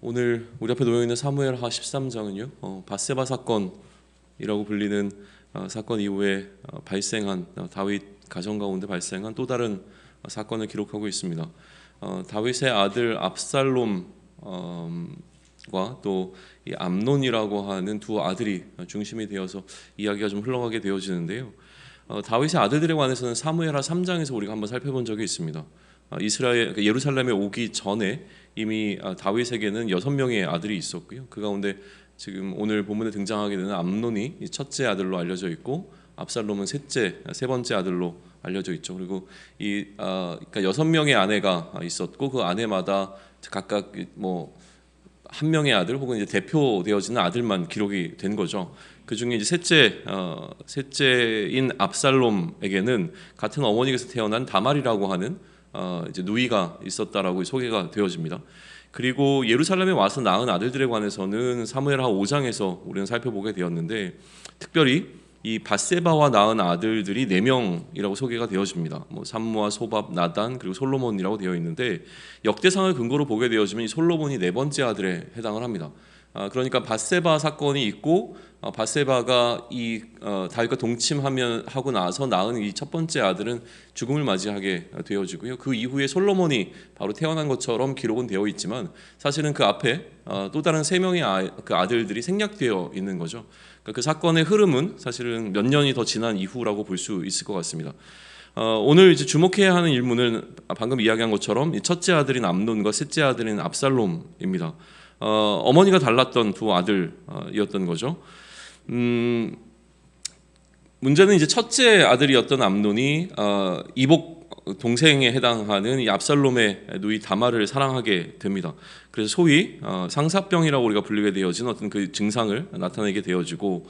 오늘 우리 앞에 놓여 있는 사무엘하 13장은요, 밧세바 사건이라고 불리는 사건 이후에 발생한 다윗 가정 가운데 발생한 또 다른 사건을 기록하고 있습니다. 다윗의 아들 압살롬과 또 이 암논이라고 하는 두 아들이 중심이 되어서 이야기가 좀 흘러가게 되어지는데요. 다윗의 아들들에 관해서는 사무엘하 3장에서 우리가 한번 살펴본 적이 있습니다. 예루살렘에 오기 전에 이미 다윗에게는 6명의 아들이 있었고요. 그 가운데 지금 오늘 본문에 등장하게 되는 암논이 첫째 아들로 알려져 있고 압살롬은 세 번째 아들로 알려져 있죠. 그리고 그러니까 6명의 아내가 있었고 그 아내마다 각각 한 명의 아들 혹은 이제 대표되어지는 아들만 기록이 된 거죠. 그 중에 이제 셋째인 압살롬에게는 같은 어머니에게서 태어난 다말이라고 하는 이제 누이가 있었다라고 소개가 되어집니다. 그리고 예루살렘에 와서 낳은 아들들에 관해서는 사무엘하 5장에서 우리는 살펴보게 되었는데, 특별히 이 밧세바와 낳은 아들들이 4명이라고 소개가 되어집니다. 삼무와 소밥, 나단 그리고 솔로몬이라고 되어 있는데, 역대상을 근거로 보게 되어지면 이 솔로몬이 4번째 아들에 해당을 합니다. 그러니까 밧세바 사건이 있고 밧세바가 다윗과 동침하고 나서 낳은 이 첫 번째 아들은 죽음을 맞이하게 되어지고요. 그 이후에 솔로몬이 바로 태어난 것처럼 기록은 되어 있지만 사실은 그 앞에 또 다른 3명의 그 아들들이 생략되어 있는 거죠. 그러니까 그 사건의 흐름은 사실은 몇 년이 더 지난 이후라고 볼 수 있을 것 같습니다. 오늘 이제 주목해야 하는 일문은 방금 이야기한 것처럼 이 첫째 아들인 암논과 셋째 아들인 압살롬입니다. 어머니가 달랐던 두 아들이었던 거죠. 문제는 이제 첫째 아들이었던 암논이 이복 동생에 해당하는 이 압살롬의 누이 다말을 사랑하게 됩니다. 그래서 소위 상사병이라고 우리가 불리게 되어진 어떤 그 증상을 나타내게 되어지고,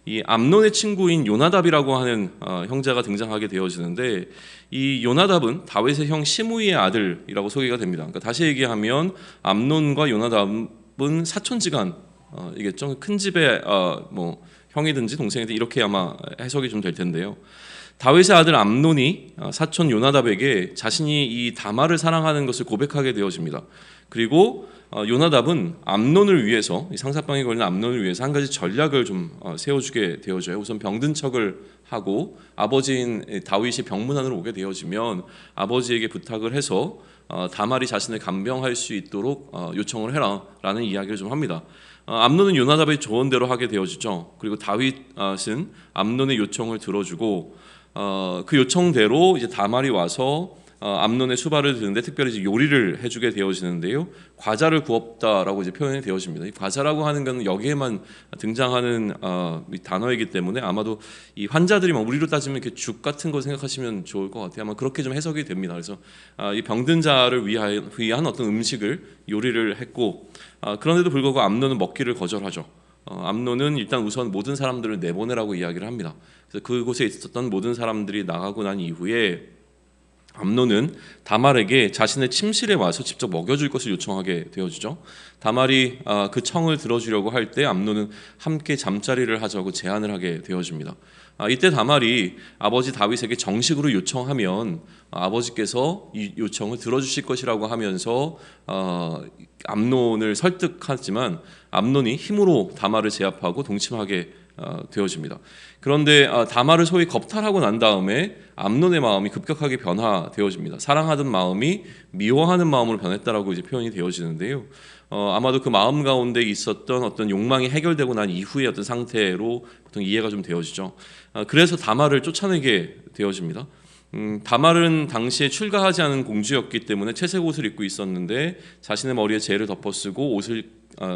이 암논의 친구인 요나답이라고 하는 형제가 등장하게 되어지는데, 이 요나답은 다윗의 형 시므이의 아들이라고 소개가 됩니다. 그러니까 다시 얘기하면 암논과 요나답은 사촌지간이겠죠. 큰 집의 형이든지 동생이든지 이렇게 아마 해석이 좀 될 텐데요. 다윗의 아들 암논이 사촌 요나답에게 자신이 이 다말을 사랑하는 것을 고백하게 되어집니다. 그리고 요나답은 암논을 위해서, 상사병에 걸린 암논을 위해서 한 가지 전략을 좀 세워주게 되어져요. 우선 병든 척을 하고 아버지인 다윗이 병문안으로 오게 되어지면 아버지에게 부탁을 해서 다말이 자신을 간병할 수 있도록 요청을 해라라는 이야기를 좀 합니다. 암논은 요나답의 조언대로 하게 되어지죠. 그리고 다윗은 암논의 요청을 들어주고 그 요청대로 이제 다말이 와서 암논의 수발을 드는데 특별히 이제 요리를 해주게 되어지는데요. 과자를 구웠다라고 이제 표현이 되어집니다. 이 과자라고 하는 건 여기에만 등장하는 단어이기 때문에 아마도 이 환자들이 막 우리로 따지면 이렇게 죽 같은 거 생각하시면 좋을 것 같아요. 아마 그렇게 좀 해석이 됩니다. 그래서 이 병든 자를 위한 어떤 음식을 요리를 했고, 그런데도 불구하고 암논은 먹기를 거절하죠. 암논은 일단 우선 모든 사람들을 내보내라고 이야기를 합니다. 그래서 그곳에 있었던 모든 사람들이 나가고 난 이후에 암논은 다말에게 자신의 침실에 와서 직접 먹여줄 것을 요청하게 되어지죠. 다말이 그 청을 들어주려고 할 때 암논은 함께 잠자리를 하자고 제안을 하게 되어집니다. 이때 다말이 아버지 다윗에게 정식으로 요청하면 아버지께서 이 요청을 들어주실 것이라고 하면서 암논을 설득하지만 암논이 힘으로 다말을 제압하고 동침하게 되어집니다. 그런데 다말을 소위 겁탈하고 난 다음에 암논의 마음이 급격하게 변화되어집니다. 사랑하던 마음이 미워하는 마음으로 변했다라고 이제 표현이 되어지는데요. 아마도 그 마음 가운데 있었던 어떤 욕망이 해결되고 난 이후의 어떤 상태로 보통 이해가 좀 되어지죠. 그래서 다말을 쫓아내게 되어집니다. 다말은 당시에 출가하지 않은 공주였기 때문에 채색 옷을 입고 있었는데 자신의 머리에 재를 덮어쓰고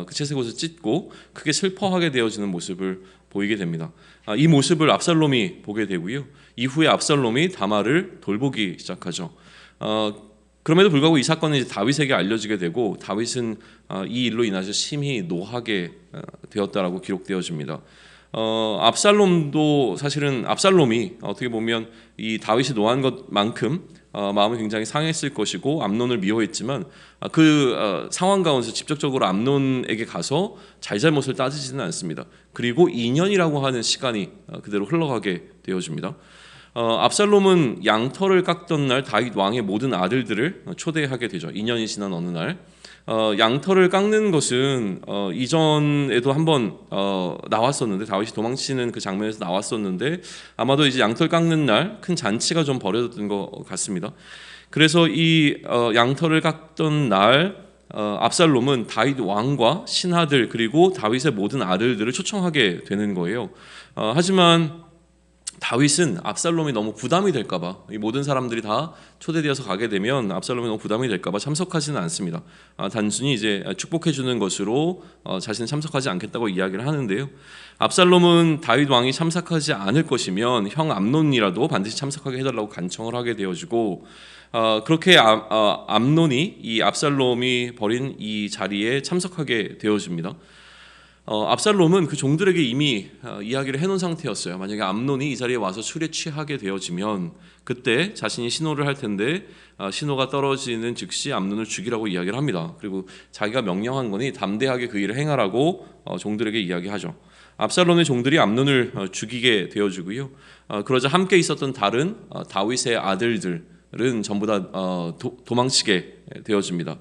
그 채색 옷을 찢고 크게 슬퍼하게 되어지는 모습을 보이게 됩니다. 이 모습을 압살롬이 보게 되고요. 이후에 압살롬이 다말을 돌보기 시작하죠. 그럼에도 불구하고 이 사건은 이제 다윗에게 알려지게 되고 다윗은 이 일로 인해서 심히 노하게 되었다라고 기록되어집니다. 압살롬도 사실은 압살롬이 어떻게 보면 이 다윗이 노한 것만큼 마음이 굉장히 상했을 것이고 암논을 미워했지만 그 상황 가운데서 직접적으로 암논에게 가서 잘잘못을 따지지는 않습니다. 그리고 2년이라고 하는 시간이 그대로 흘러가게 되어집니다. 압살롬은 양털을 깎던 날 다윗 왕의 모든 아들들을 초대하게 되죠. 2년이 지난 어느 날 양털을 깎는 것은 이전에도 한번 나왔었는데, 다윗이 도망치는 그 장면에서 나왔었는데, 아마도 이제 양털 깎는 날 큰 잔치가 좀 벌어졌던 것 같습니다. 그래서 이 양털을 깎던 날 압살롬은 다윗 왕과 신하들 그리고 다윗의 모든 아들들을 초청하게 되는 거예요. 하지만 다윗은 압살롬이 너무 부담이 될까봐, 이 모든 사람들이 다 초대되어서 가게 되면 압살롬이 너무 부담이 될까봐 참석하지는 않습니다. 단순히 이제 축복해 주는 것으로 자신은 참석하지 않겠다고 이야기를 하는데요. 압살롬은 다윗 왕이 참석하지 않을 것이면 형 암논이라도 반드시 참석하게 해달라고 간청을 하게 되어지고, 그렇게 암논이 이 압살롬이 벌인 이 자리에 참석하게 되어집니다. 압살롬은 그 종들에게 이미 이야기를 해놓은 상태였어요. 만약에 암논이 이 자리에 와서 술에 취하게 되어지면 그때 자신이 신호를 할 텐데, 신호가 떨어지는 즉시 암논을 죽이라고 이야기를 합니다. 그리고 자기가 명령한 거니 담대하게 그 일을 행하라고 종들에게 이야기하죠. 압살롬의 종들이 암논을 죽이게 되어지고요. 그러자 함께 있었던 다른 다윗의 아들들은 전부 다 도망치게 되어집니다.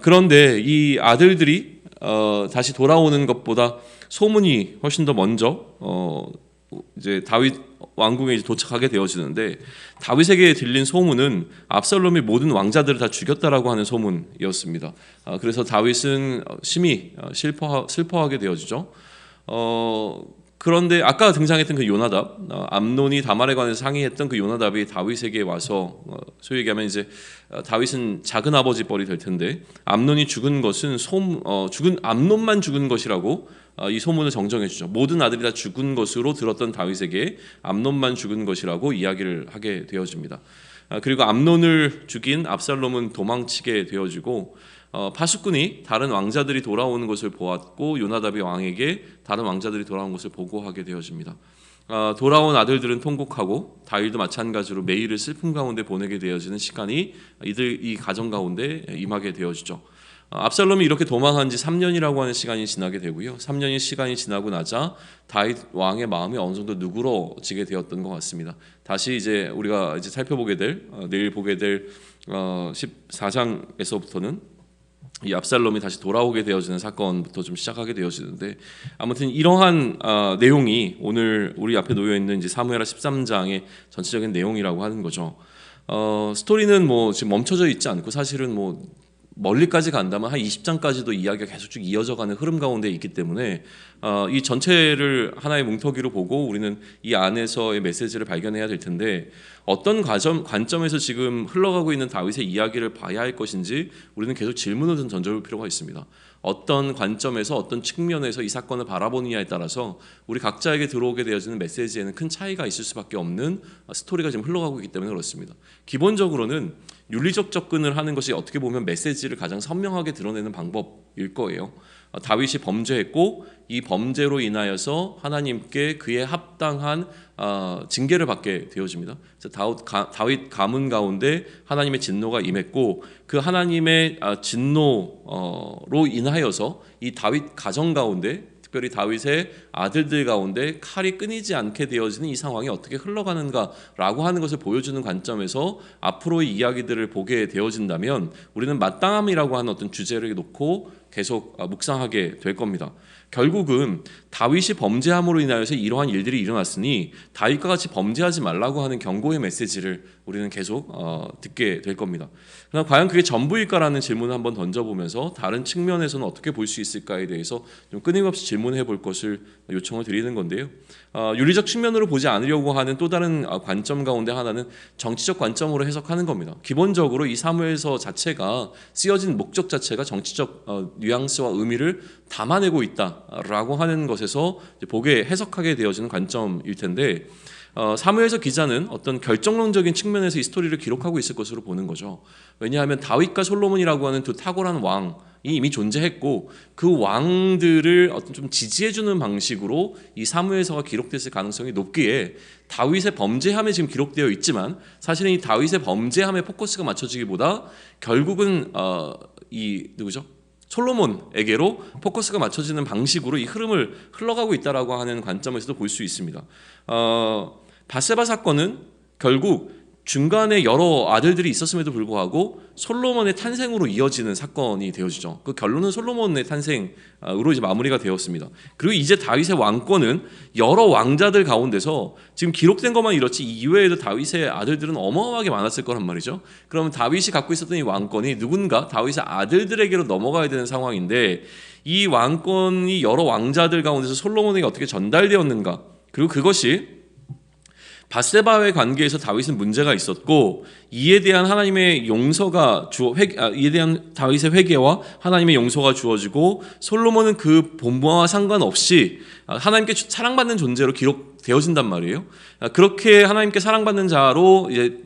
그런데 이 아들들이 다시 돌아오는 것보다 소문이 훨씬 더 먼저 이제 다윗 왕궁에 도착하게 되어지는데, 다윗에게 들린 소문은 압살롬이 모든 왕자들을 다 죽였다라고 하는 소문이었습니다. 그래서 다윗은 심히 슬퍼하게 되어지죠. 그런데 아까 등장했던 그 요나답, 암논이 다말에 관해서 상의했던 그 요나답이 다윗에게 와서 소위 얘기하면 이제 다윗은 작은 아버지 뻘이 될 텐데, 암논이 죽은 것은 죽은 암논만 죽은 것이라고 이 소문을 정정해 주죠. 모든 아들이 다 죽은 것으로 들었던 다윗에게 암논만 죽은 것이라고 이야기를 하게 되어집니다. 그리고 암논을 죽인 압살롬은 도망치게 되어지고, 파수꾼이 다른 왕자들이 돌아오는 것을 보았고 요나답이 왕에게 다른 왕자들이 돌아온 것을 보고하게 되어집니다. 돌아온 아들들은 통곡하고 다윗도 마찬가지로 매일을 슬픔 가운데 보내게 되어지는 시간이 이 가정 가운데 임하게 되어지죠. 압살롬이 이렇게 도망한 지 3년이라고 하는 시간이 지나게 되고요. 3년의 시간이 지나고 나자 다윗 왕의 마음이 어느 정도 누그러지게 되었던 것 같습니다. 다시 이제 우리가 이제 살펴보게 될 내일 보게 될 14장에서부터는 이 압살롬이 다시 돌아오게 되어지는 사건부터 좀 시작하게 되어지는데, 아무튼 이러한 내용이 오늘 우리 앞에 놓여 있는 이제 사무엘하 13장의 전체적인 내용이라고 하는 거죠. 스토리는 뭐 지금 멈춰져 있지 않고 사실은 뭐 멀리까지 간다면 한 20장까지도 이야기가 계속 쭉 이어져가는 흐름 가운데 있기 때문에 이 전체를 하나의 뭉터기로 보고 우리는 이 안에서의 메시지를 발견해야 될 텐데, 어떤 관점에서 지금 흘러가고 있는 다윗의 이야기를 봐야 할 것인지 우리는 계속 질문을 좀 던져볼 필요가 있습니다. 어떤 관점에서 어떤 측면에서 이 사건을 바라보느냐에 따라서 우리 각자에게 들어오게 되어지는 메시지에는 큰 차이가 있을 수밖에 없는 스토리가 지금 흘러가고 있기 때문에 그렇습니다. 기본적으로는 윤리적 접근을 하는 것이 어떻게 보면 메시지를 가장 선명하게 드러내는 방법일 거예요. 다윗이 범죄했고 이 범죄로 인하여서 하나님께 그에 합당한 징계를 받게 되어집니다. 그래서 다윗 가문 가운데 하나님의 진노가 임했고, 그 하나님의 진노로 인하여서 이 다윗 가정 가운데, 특별히 다윗의 아들들 가운데 칼이 끊이지 않게 되어지는 이 상황이 어떻게 흘러가는가라고 하는 것을 보여주는 관점에서 앞으로의 이야기들을 보게 되어진다면 우리는 마땅함이라고 하는 어떤 주제를 놓고 계속 묵상하게 될 겁니다. 결국은 다윗이 범죄함으로 인하여서 이러한 일들이 일어났으니 다윗과 같이 범죄하지 말라고 하는 경고의 메시지를 우리는 계속 듣게 될 겁니다. 그러나 과연 그게 전부일까라는 질문을 한번 던져보면서 다른 측면에서는 어떻게 볼 수 있을까에 대해서 좀 끊임없이 질문해 볼 것을 요청을 드리는 건데요. 윤리적 측면으로 보지 않으려고 하는 또 다른 관점 가운데 하나는 정치적 관점으로 해석하는 겁니다. 기본적으로 이 사무엘서 자체가 쓰여진 목적 자체가 정치적 뉘앙스와 의미를 담아내고 있다라고 하는 것에서 보게 해석하게 되어지는 관점일 텐데, 사무엘서 기자는 어떤 결정론적인 측면에서 이 스토리를 기록하고 있을 것으로 보는 거죠. 왜냐하면 다윗과 솔로몬이라고 하는 두 탁월한 왕이 이미 존재했고, 그 왕들을 어떤 좀 지지해주는 방식으로 이 사무엘서가 기록됐을 가능성이 높기에 다윗의 범죄함에 지금 기록되어 있지만, 사실은 이 다윗의 범죄함에 포커스가 맞춰지기보다 결국은 이 누구죠? 솔로몬에게로 포커스가 맞춰지는 방식으로 이 흐름을 흘러가고 있다라고 하는 관점에서도 볼 수 있습니다. 바세바 사건은 결국 중간에 여러 아들들이 있었음에도 불구하고 솔로몬의 탄생으로 이어지는 사건이 되어지죠. 그 결론은 솔로몬의 탄생으로 이제 마무리가 되었습니다. 그리고 이제 다윗의 왕권은 여러 왕자들 가운데서 지금 기록된 것만 이렇지 이외에도 다윗의 아들들은 어마어마하게 많았을 거란 말이죠. 그러면 다윗이 갖고 있었던 이 왕권이 누군가 다윗의 아들들에게로 넘어가야 되는 상황인데, 이 왕권이 여러 왕자들 가운데서 솔로몬에게 어떻게 전달되었는가, 그리고 그것이 밧세바와의 관계에서 다윗은 문제가 있었고, 이에 대한 하나님의 용서가 이에 대한 다윗의 회개와 하나님의 용서가 주어지고, 솔로몬은 그 본보와 상관없이 하나님께 사랑받는 존재로 기록되어진단 말이에요. 그렇게 하나님께 사랑받는 자로 이제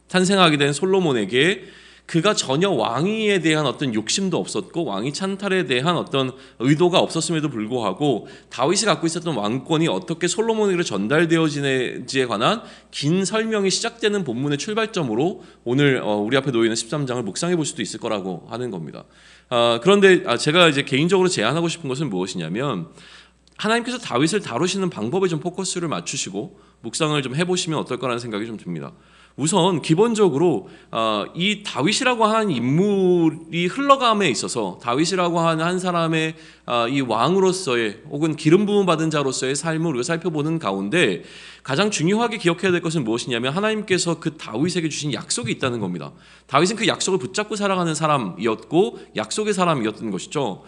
탄생하게 된 솔로몬에게 그가 전혀 왕위에 대한 어떤 욕심도 없었고 왕위 찬탈에 대한 어떤 의도가 없었음에도 불구하고 다윗이 갖고 있었던 왕권이 어떻게 솔로몬에게 전달되어지는지에 관한 긴 설명이 시작되는 본문의 출발점으로 오늘 우리 앞에 놓이는 13장을 묵상해 볼 수도 있을 거라고 하는 겁니다. 그런데 제가 이제 개인적으로 제안하고 싶은 것은 무엇이냐면, 하나님께서 다윗을 다루시는 방법에 좀 포커스를 맞추시고 묵상을 좀 해보시면 어떨까라는 생각이 좀 듭니다. 우선 기본적으로 이 다윗이라고 하는 인물이 흘러감에 있어서 다윗이라고 하는 한 사람의 이 왕으로서의 혹은 기름 부음 받은 자로서의 삶을 우리가 살펴보는 가운데 가장 중요하게 기억해야 될 것은 무엇이냐면, 하나님께서 그 다윗에게 주신 약속이 있다는 겁니다. 다윗은 그 약속을 붙잡고 살아가는 사람이었고 약속의 사람이었던 것이죠.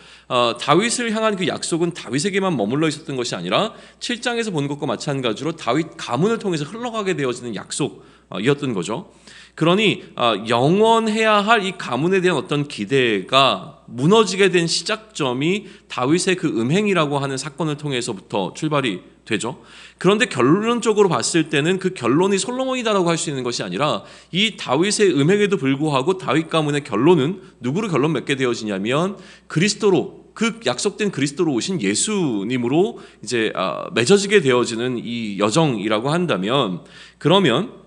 다윗을 향한 그 약속은 다윗에게만 머물러 있었던 것이 아니라 7장에서 본 것과 마찬가지로 다윗 가문을 통해서 흘러가게 되어지는 약속이었던 거죠. 그러니 영원해야 할 이 가문에 대한 어떤 기대가 무너지게 된 시작점이 다윗의 그 음행이라고 하는 사건을 통해서부터 출발이 되죠. 그런데 결론적으로 봤을 때는 그 결론이 솔로몬이다라고 할 수 있는 것이 아니라, 이 다윗의 음행에도 불구하고 다윗 가문의 결론은 누구로 결론 맺게 되어지냐면 그리스도로, 그 약속된 그리스도로 오신 예수님으로 이제 맺어지게 되어지는 이 여정이라고 한다면, 그러면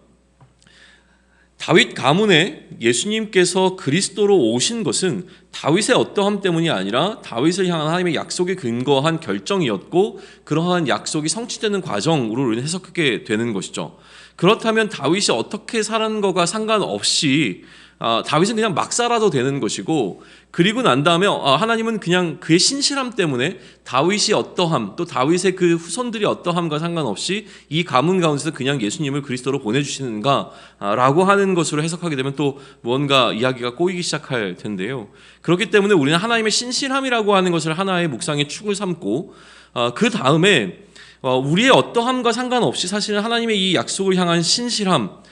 다윗 가문에 예수님께서 그리스도로 오신 것은 다윗의 어떠함 때문이 아니라 다윗을 향한 하나님의 약속에 근거한 결정이었고, 그러한 약속이 성취되는 과정으로 우리는 해석하게 되는 것이죠. 그렇다면 다윗이 어떻게 사는 거가 상관없이 다윗은 그냥 막 살아도 되는 것이고, 그리고 난 다음에 하나님은 그냥 그의 신실함 때문에 다윗이 어떠함, 또 다윗의 그 후손들이 어떠함과 상관없이 이 가문 가운데서 그냥 예수님을 그리스도로 보내주시는가라고 하는 것으로 해석하게 되면 또 무언가 이야기가 꼬이기 시작할 텐데요. 그렇기 때문에 우리는 하나님의 신실함이라고 하는 것을 하나의 묵상의 축을 삼고, 그 다음에 우리의 어떠함과 상관없이 사실은 하나님의 이 약속을 향한 신실함,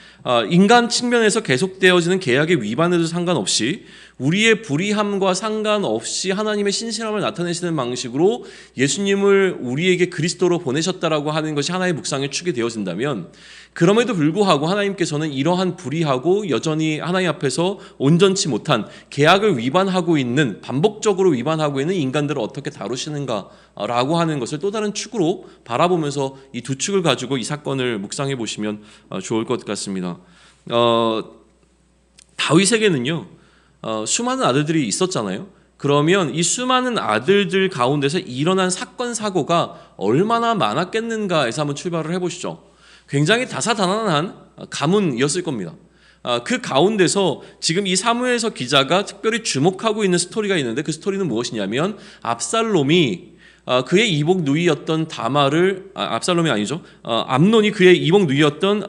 인간 측면에서 계속되어지는 계약의 위반에도 상관없이 우리의 불의함과 상관없이 하나님의 신실함을 나타내시는 방식으로 예수님을 우리에게 그리스도로 보내셨다라고 하는 것이 하나의 묵상의 축이 되어진다면, 그럼에도 불구하고 하나님께서는 이러한 불의하고 여전히 하나님 앞에서 온전치 못한 계약을 위반하고 있는, 반복적으로 위반하고 있는 인간들을 어떻게 다루시는가라고 하는 것을 또 다른 축으로 바라보면서 이 두 축을 가지고 이 사건을 묵상해 보시면 좋을 것 같습니다. 다윗에게는요 수많은 아들들이 있었잖아요. 그러면 이 수많은 아들들 가운데서 일어난 사건 사고가 얼마나 많았겠는가에서 한번 출발을 해보시죠. 굉장히 다사다난한 가문이었을 겁니다. 그 가운데서 지금 이 사무엘서 기자가 특별히 주목하고 있는 스토리가 있는데, 그 스토리는 무엇이냐면 압살롬이 그의 이복 누이였던 다말을 압살롬이 아니죠. 암논이 그의 이복 누이였던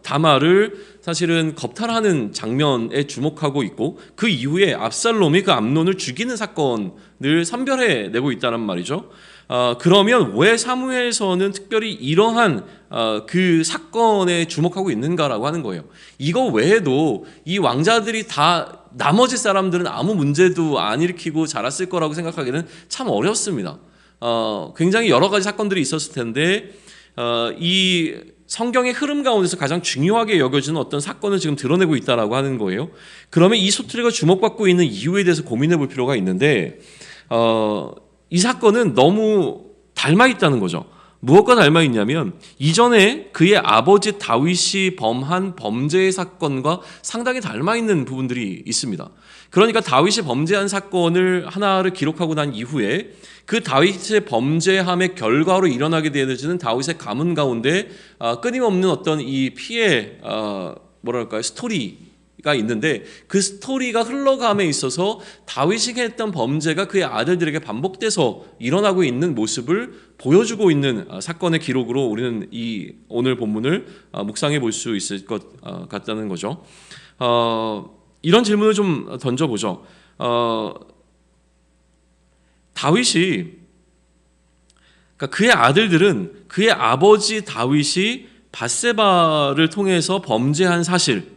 다말을 사실은 겁탈하는 장면에 주목하고 있고, 그 이후에 압살롬이 그 암논을 죽이는 사건을 선별해내고 있다는 말이죠. 그러면 왜 사무엘서는 특별히 이러한 그 사건에 주목하고 있는가라고 하는 거예요. 이거 외에도 이 왕자들이 다 나머지 사람들은 아무 문제도 안 일으키고 자랐을 거라고 생각하기는 참 어렵습니다. 굉장히 여러 가지 사건들이 있었을 텐데 이 성경의 흐름 가운데서 가장 중요하게 여겨지는 어떤 사건을 지금 드러내고 있다라고 하는 거예요. 그러면 이 스토리가 주목받고 있는 이유에 대해서 고민해 볼 필요가 있는데, 이 사건은 너무 닮아 있다는 거죠. 무엇과 닮아 있냐면 이전에 그의 아버지 다윗이 범한 범죄의 사건과 상당히 닮아 있는 부분들이 있습니다. 그러니까 다윗이 범죄한 사건을 하나를 기록하고 난 이후에 그 다윗의 범죄함의 결과로 일어나게 되어지는 다윗의 가문 가운데 끊임없는 어떤 이 피해 스토리가 있는데, 그 스토리가 흘러감에 있어서 다윗이 했던 범죄가 그의 아들들에게 반복돼서 일어나고 있는 모습을 보여주고 있는 사건의 기록으로 우리는 이 오늘 본문을 묵상해 볼 수 있을 것 같다는 거죠. 이런 질문을 좀 던져보죠. 다윗이, 그러니까 그의 아들들은 그의 아버지 다윗이 밧세바를 통해서 범죄한 사실,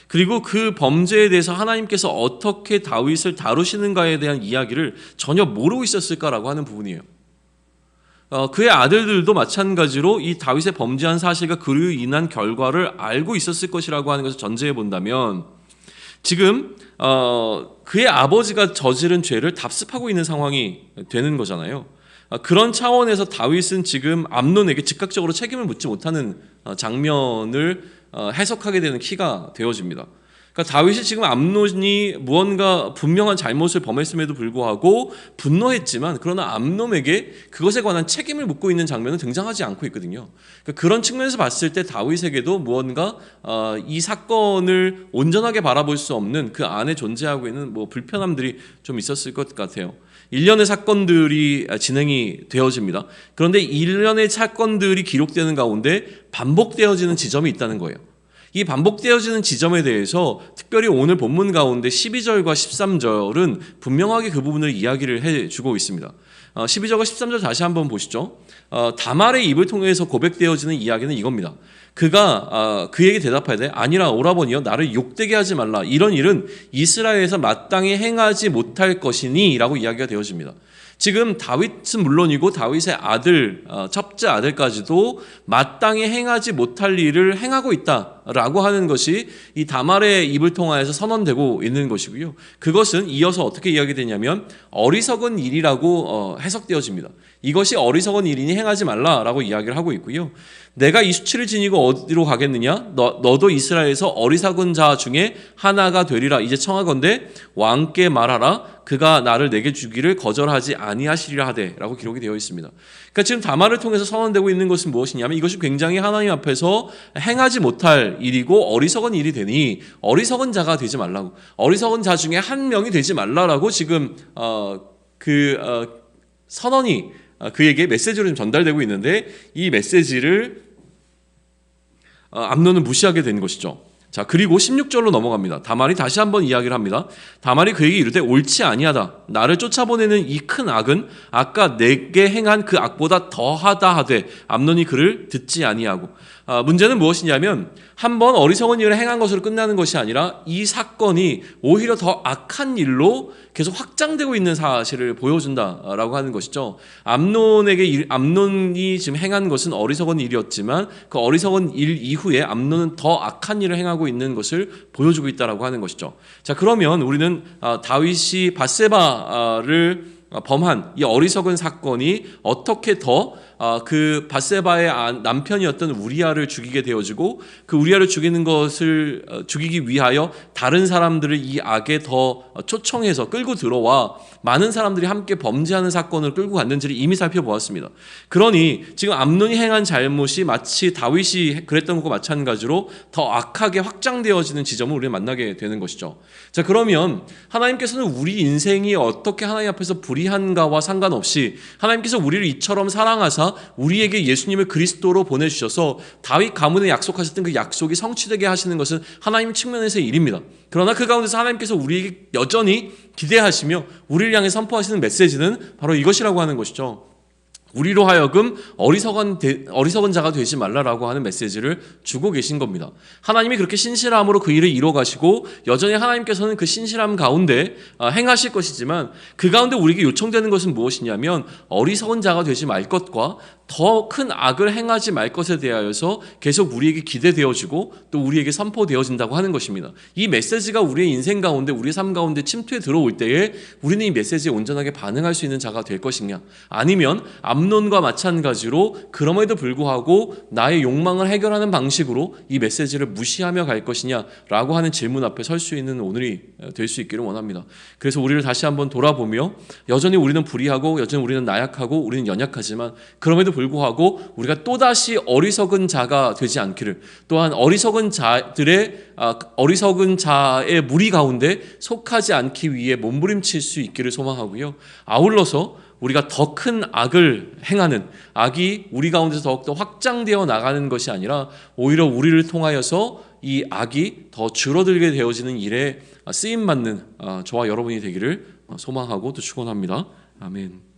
그리고 그 범죄에 대해서 하나님께서 어떻게 다윗을 다루시는가에 대한 이야기를 전혀 모르고 있었을까라고 하는 부분이에요. 그의 아들들도 마찬가지로 이 다윗의 범죄한 사실과 그로 인한 결과를 알고 있었을 것이라고 하는 것을 전제해 본다면, 지금 그의 아버지가 저지른 죄를 답습하고 있는 상황이 되는 거잖아요. 그런 차원에서 다윗은 지금 암논에게 즉각적으로 책임을 묻지 못하는 장면을 해석하게 되는 키가 되어집니다. 그러니까 다윗이 지금 암논이 무언가 분명한 잘못을 범했음에도 불구하고 분노했지만, 그러나 암논에게 그것에 관한 책임을 묻고 있는 장면은 등장하지 않고 있거든요. 그러니까 그런 측면에서 봤을 때 다윗에게도 무언가 이 사건을 온전하게 바라볼 수 없는 그 안에 존재하고 있는 불편함들이 좀 있었을 것 같아요. 일련의 사건들이 진행이 되어집니다. 그런데 일련의 사건들이 기록되는 가운데 반복되어지는 지점이 있다는 거예요. 이 반복되어지는 지점에 대해서 특별히 오늘 본문 가운데 12절과 13절은 분명하게 그 부분을 이야기를 해주고 있습니다. 12절과 13절 다시 한번 보시죠. 다말의 입을 통해서 고백되어지는 이야기는 이겁니다. 그가 그에게 대답하되 아니라 오라버니여, 나를 욕되게 하지 말라. 이런 일은 이스라엘에서 마땅히 행하지 못할 것이니 라고 이야기가 되어집니다. 지금 다윗은 물론이고 다윗의 아들, 첫째 아들까지도 마땅히 행하지 못할 일을 행하고 있다라고 하는 것이 이 다말의 입을 통하여서 선언되고 있는 것이고요. 그것은 이어서 어떻게 이야기되냐면 어리석은 일이라고 해석되어집니다. 이것이 어리석은 일이니 행하지 말라라고 이야기를 하고 있고요. 내가 이 수치를 지니고 어디로 가겠느냐? 너도 이스라엘에서 어리석은 자 중에 하나가 되리라. 이제 청하건대 왕께 말하라. 그가 나를 내게 주기를 거절하지 아니하시리라 하되라고 기록이 되어 있습니다. 그러니까 지금 다말을 통해서 선언되고 있는 것은 무엇이냐면 이것이 굉장히 하나님 앞에서 행하지 못할 일이고 어리석은 일이 되니 어리석은 자가 되지 말라고, 어리석은 자 중에 한 명이 되지 말라라고 지금 선언이 그에게 메시지로 좀 전달되고 있는데, 이 메시지를 암논은 무시하게 된 것이죠. 자, 그리고 16절로 넘어갑니다. 다말이 다시 한번 이야기를 합니다. 다말이 그에게 이르되 옳지 아니하다. 나를 쫓아보내는 이 큰 악은 아까 내게 행한 그 악보다 더하다 하되 암논이 그를 듣지 아니하고. 문제는 무엇이냐면 한번 어리석은 일을 행한 것으로 끝나는 것이 아니라 이 사건이 오히려 더 악한 일로 계속 확장되고 있는 사실을 보여준다라고 하는 것이죠. 암논이 지금 행한 것은 어리석은 일이었지만 그 어리석은 일 이후에 암논은 더 악한 일을 행하고 있는 것을 보여주고 있다라고 하는 것이죠. 자, 그러면 우리는 다윗이 밧세바를 범한 이 어리석은 사건이 어떻게 더 그 밧세바의 남편이었던 우리아를 죽이게 되어지고, 그 우리아를 죽이는 것을 죽이기 위하여 다른 사람들을 이 악에 더 초청해서 끌고 들어와 많은 사람들이 함께 범죄하는 사건을 끌고 갔는지를 이미 살펴보았습니다. 그러니 지금 암논이 행한 잘못이 마치 다윗이 그랬던 것과 마찬가지로 더 악하게 확장되어지는 지점을 우리가 만나게 되는 것이죠. 자, 그러면 하나님께서는 우리 인생이 어떻게 하나님 앞에서 불의한가와 상관없이 하나님께서 우리를 이처럼 사랑하사 우리에게 예수님을 그리스도로 보내주셔서 다윗 가문에 약속하셨던 그 약속이 성취되게 하시는 것은 하나님 측면에서의 일입니다. 그러나 그 가운데서 하나님께서 우리에게 여전히 기대하시며 우리를 향해 선포하시는 메시지는 바로 이것이라고 하는 것이죠. 우리로 하여금 어리석은 자가 되지 말라라고 하는 메시지를 주고 계신 겁니다. 하나님이 그렇게 신실함으로 그 일을 이루어 가시고 여전히 하나님께서는 그 신실함 가운데 행하실 것이지만, 그 가운데 우리에게 요청되는 것은 무엇이냐면 어리석은 자가 되지 말 것과 더 큰 악을 행하지 말 것에 대하여서 계속 우리에게 기대되어지고 또 우리에게 선포되어진다고 하는 것입니다. 이 메시지가 우리의 인생 가운데, 우리의 삶 가운데 침투해 들어올 때에 우리는 이 메시지에 온전하게 반응할 수 있는 자가 될 것이냐, 아니면 암논과 마찬가지로 그럼에도 불구하고 나의 욕망을 해결하는 방식으로 이 메시지를 무시하며 갈 것이냐라고 하는 질문 앞에 설 수 있는 오늘이 될 수 있기를 원합니다. 그래서 우리를 다시 한번 돌아보며 여전히 우리는 불의하고 여전히 우리는 나약하고 우리는 연약하지만 그럼에도 불구하고 우리가 또다시 어리석은 자가 되지 않기를, 또한 어리석은 자의 무리 가운데 속하지 않기 위해 몸부림칠 수 있기를 소망하고요. 아울러서 우리가 더 큰 악을 행하는, 악이 우리 가운데서 더욱더 확장되어 나가는 것이 아니라 오히려 우리를 통하여서 이 악이 더 줄어들게 되어지는 일에 쓰임받는 저와 여러분이 되기를 소망하고 또 축원합니다. 아멘.